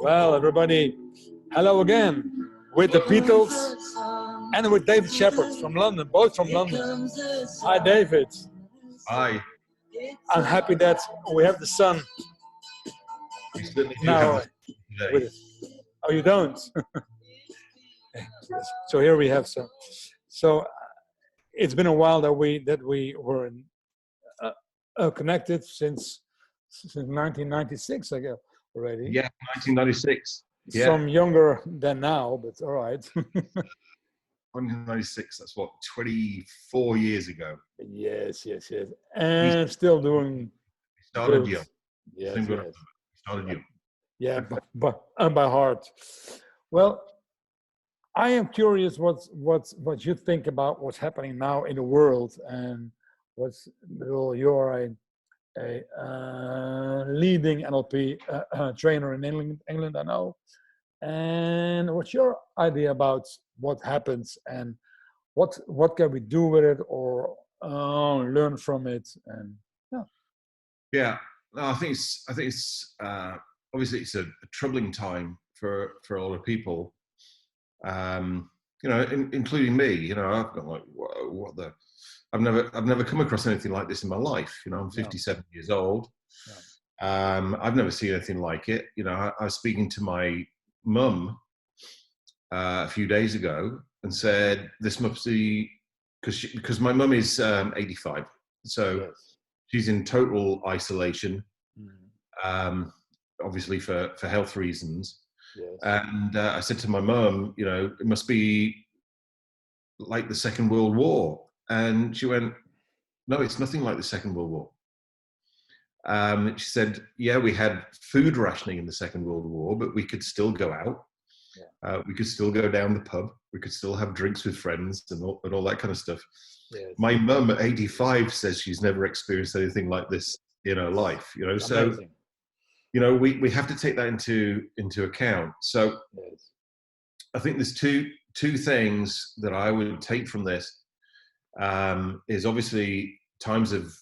Well, everybody, hello again with the Beatles and with David Shephard from London, both from London. Hi, David. Hi. I'm happy that we have the sun We certainly do now have today. with it. Oh, you don't? So here we have some. So it's been a while that we were connected since 1996, I guess already. Yeah, 1996. Yeah, Some younger than now, but all right. 1996. That's what, 24 years ago. Yes. And still doing We started good. young. Yes. We started young. Yeah, but by heart. Well, I am curious what you think about what's happening now in the world, and you're a leading NLP trainer in England, I know. And what's your idea about what happens and what can we do with it or learn from it? And Yeah. No, I think it's obviously it's a troubling time for a lot of people. Including me. I've got like, what the. I've never come across anything like this in my life. I'm 57 years old. Yeah. I've never seen anything like it. I was speaking to my mum a few days ago and said this must be because my mum is 85, so she's in total isolation, obviously for health reasons. Yes. And I said to my mum, it must be like the Second World War. And she went, no, it's nothing like the Second World War. She said, yeah, we had food rationing in the Second World War, but we could still go out. Yeah. We could still go down the pub. We could still have drinks with friends and all that kind of stuff. Yes. My mum at 85 says she's never experienced anything like this in her life. So amazing. We have to take that into account. So yes. I think there's two things that I would take from this. Is obviously times of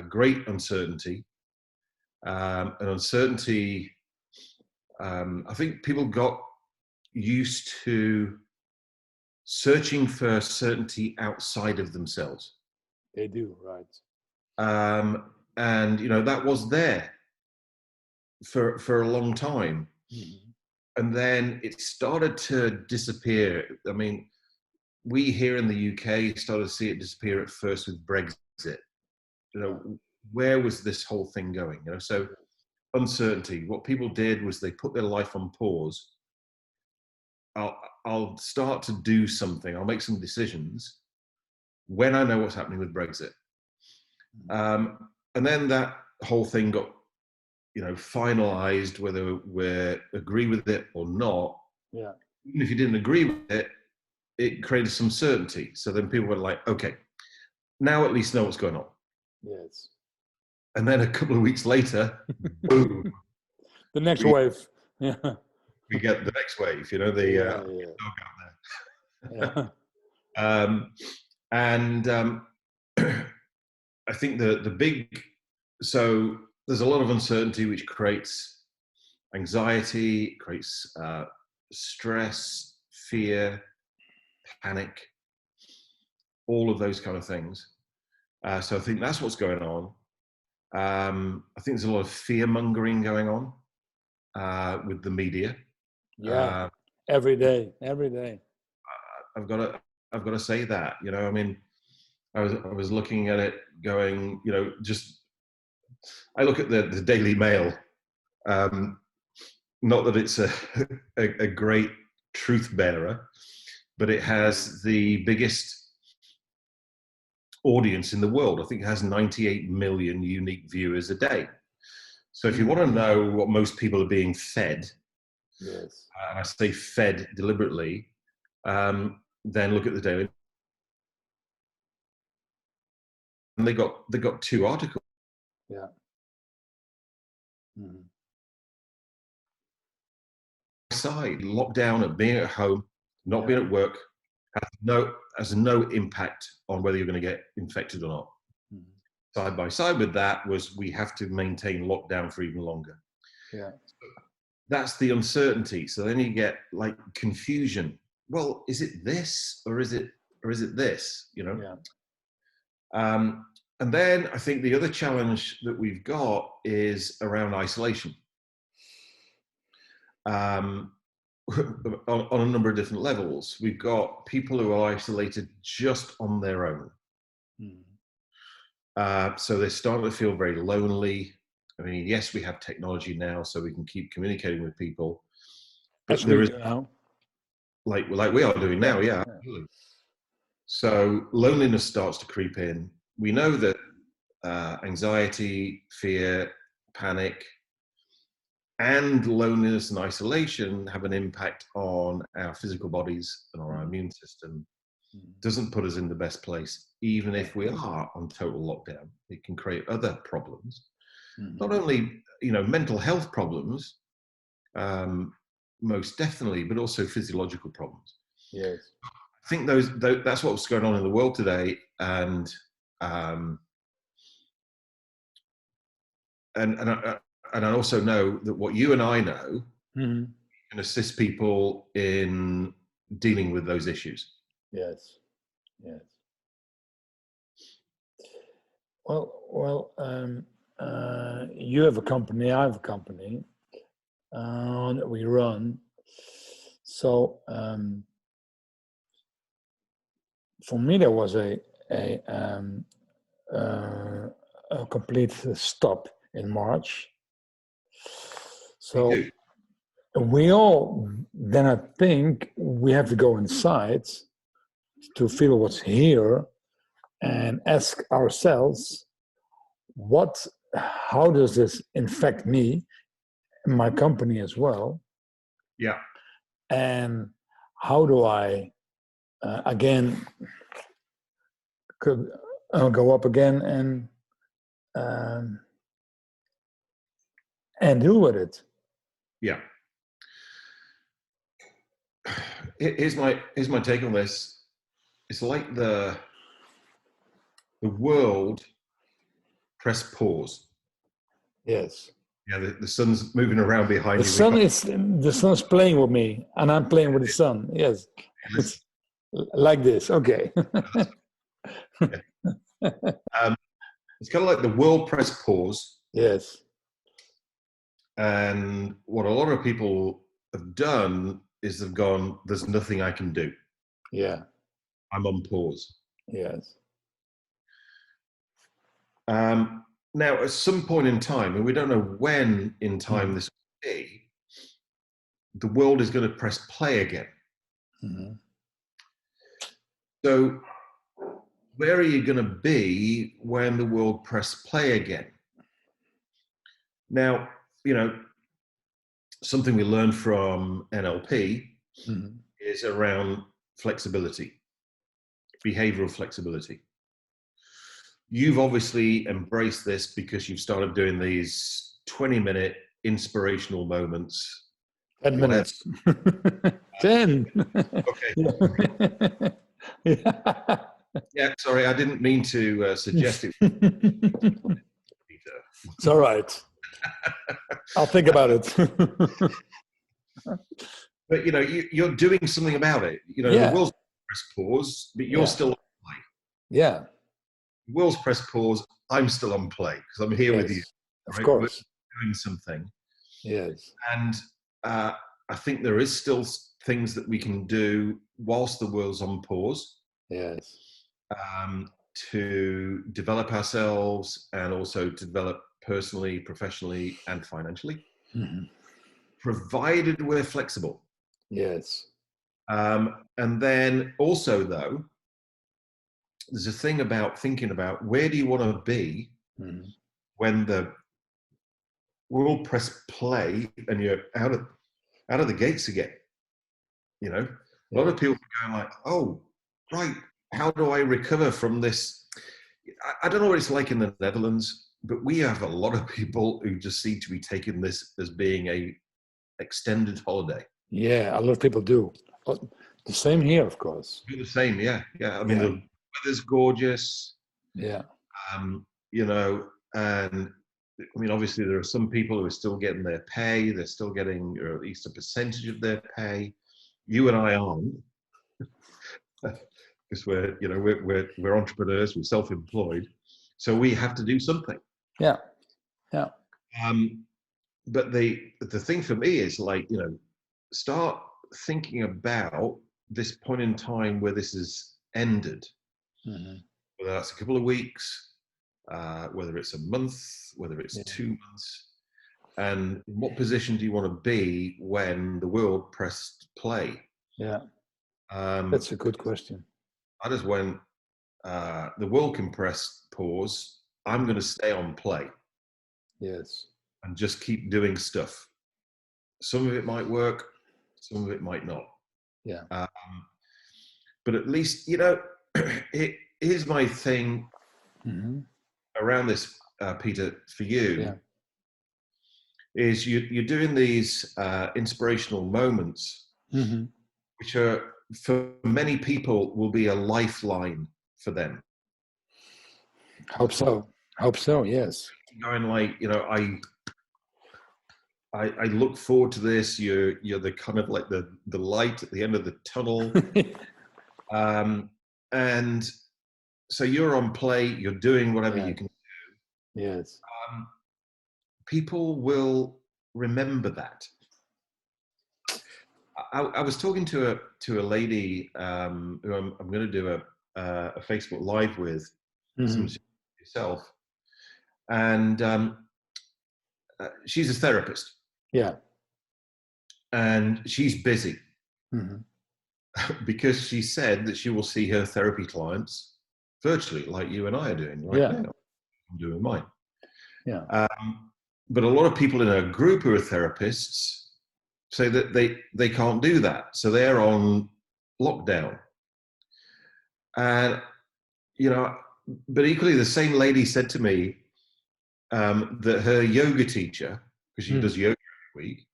great uncertainty. And uncertainty, I think people got used to searching for certainty outside of themselves. They do, right. And, that was there for a long time. Mm-hmm. And then it started to disappear. I mean, we here in the UK started to see it disappear at first with Brexit. Where was this whole thing going? So uncertainty. What people did was they put their life on pause. I'll start to do something. I'll make some decisions when I know what's happening with Brexit. And then that whole thing got, finalized, whether we agree with it or not. Yeah. Even if you didn't agree with it, it created some certainty. So then people were like, okay, now at least know what's going on. Yes. And then a couple of weeks later, boom. The next wave. Yeah. We get the next wave, dog out there. Yeah. I think the big, so there's a lot of uncertainty which creates anxiety, creates stress, fear, panic, all of those kind of things. So I think that's what's going on. I think there's a lot of fear mongering going on with the media. Yeah, every day. I've got to say that. I mean, I was looking at it, going, I look at the Daily Mail. Not that it's a great truth bearer, but it has the biggest audience in the world. I think it has 98 million unique viewers a day. So if you want to know what most people are being fed, yes, and I say fed deliberately, then look at the Daily. And they got two articles. Yeah. Mm-hmm. Side lockdown and being at home, not being at work, has no impact on whether you're going to get infected or not. Mm-hmm. Side by side with that was we have to maintain lockdown for even longer. Yeah. that's the uncertainty. So then you get like confusion. Well, is it this or is it this? You know. Yeah. And then I think the other challenge that we've got is around isolation. On a number of different levels. We've got people who are isolated just on their own. So they're starting to feel very lonely. I mean, yes, we have technology now, so we can keep communicating with people. But As there we is, do now. like we are doing now, yeah. Absolutely. So loneliness starts to creep in. We know that anxiety, fear, panic, and loneliness and isolation have an impact on our physical bodies and on our immune system. Doesn't put us in the best place, even if we are on total lockdown. It can create other problems, not only mental health problems, most definitely, but also physiological problems. Yes, I think that's what's going on in the world today, and I also know that what you and I know can assist people in dealing with those issues. Yes. Well. You have a company. I have a company that we run. So for me, there was a complete stop in March. So we all then, I think, we have to go inside to feel what's here and ask ourselves, how does this affect me and my company as well? Yeah. And how do I again could go up again and deal with it? Yeah. Here's my take on this. It's like the world pressed pause. Yes. Yeah, the sun's moving around behind you. The sun's playing with me, and I'm playing with the sun. Yes, it's like this. Okay. It's kind of like the world pressed pause. Yes. And what a lot of people have done is they've gone, there's nothing I can do. Yeah. I'm on pause. Yes. Now, at some point in time, and we don't know when in time this will be, the world is going to press play again. So where are you going to be when the world press play again? Now, something we learned from NLP is around flexibility, behavioral flexibility. You've obviously embraced this because you've started doing these 20-minute inspirational moments. 10 minutes. 10. Okay. Yeah, sorry, I didn't mean to suggest it. It's all right. I'll think about it. But you're doing something about it. The world's press pause, but you're still on play. Yeah. The world's press pause. I'm still on play because I'm here with you. Of course. We're doing something. Yes. And I think there is still things that we can do whilst the world's on pause. Yes. To develop ourselves and also to develop personally, professionally, and financially, provided we're flexible. Yes. And then also, though, there's a thing about thinking about where do you want to be when the world press play and you're out of the gates again. A lot of people are going like, oh, right, how do I recover from this? I don't know what it's like in the Netherlands, but we have a lot of people who just seem to be taking this as being a extended holiday. Yeah, a lot of people do. The same here, of course. Do the same, yeah. I mean, the weather's gorgeous. Yeah. And I mean, obviously there are some people who are still getting their pay. They're still getting, or at least a percentage of their pay. You and I aren't, because we're entrepreneurs, we're self-employed, so we have to do something. Yeah, yeah. But the thing for me is, like, start thinking about this point in time where this has ended. Mm-hmm. Whether that's a couple of weeks, whether it's a month, whether it's 2 months, and in what position do you want to be when the world pressed play? Yeah, that's a good question. I just went, the world can press pause. I'm going to stay on play. Yes. And just keep doing stuff. Some of it might work, some of it might not. Yeah. But at least, it is my thing around this, Peter, for you, is you're doing these inspirational moments, which are, for many people, will be a lifeline for them. Hope so, yes. Going like, I look forward to this. You're the kind of like the light at the end of the tunnel. And so you're on play, you're doing whatever you can do. Yes. People will remember that. I was talking to a lady who I'm going to do a Facebook Live with, yourself, and she's a therapist. Yeah. And she's busy because she said that she will see her therapy clients virtually, like you and I are doing right now. I'm doing mine. Yeah. But a lot of people in her group who are therapists say that they can't do that. So they're on lockdown. And, but equally the same lady said to me that her yoga teacher, because she does yoga every week,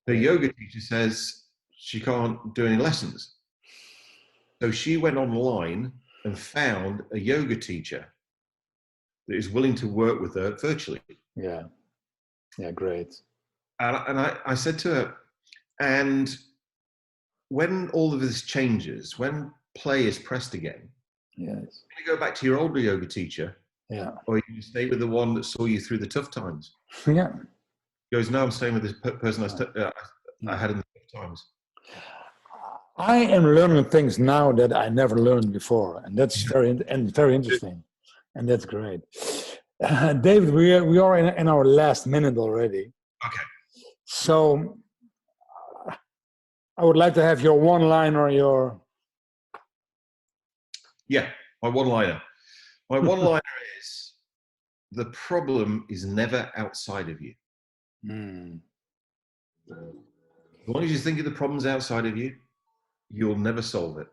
her yoga teacher says she can't do any lessons. So she went online and found a yoga teacher that is willing to work with her virtually. Yeah. Yeah, great. And I said to her, and when all of this changes, when play is pressed again, you go back to your older yoga teacher, or you stay with the one that saw you through the tough times. Yeah. He goes, no, I'm staying with this person I had in the tough times. I am learning things now that I never learned before, and that's very interesting, and that's great. David, we are in our last minute already. Okay. So I would like to have your one-liner or your... Yeah, my one-liner. My one-liner is, the problem is never outside of you. As long as you think of the problems outside of you, you'll never solve it.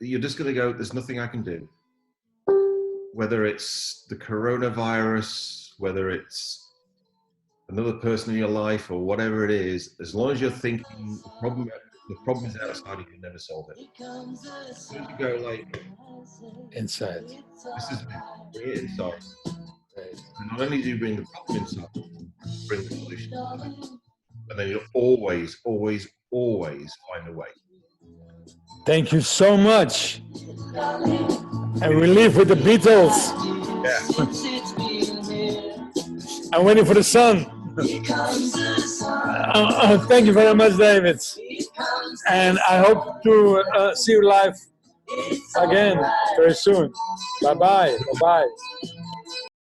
You're just going to go, there's nothing I can do. Whether it's the coronavirus, whether it's another person in your life, or whatever it is, as long as you're thinking the problem is outside of you, never solve it. So you go like inside. This is bring it inside. And not only do you bring the problem inside, bring the solution inside. And then you'll always, always, always find a way. Thank you so much. And we leave with the Beatles. Yeah. I'm waiting for the sun. Thank you very much, David. And I hope to see you live again very soon. Bye-bye. Bye-bye.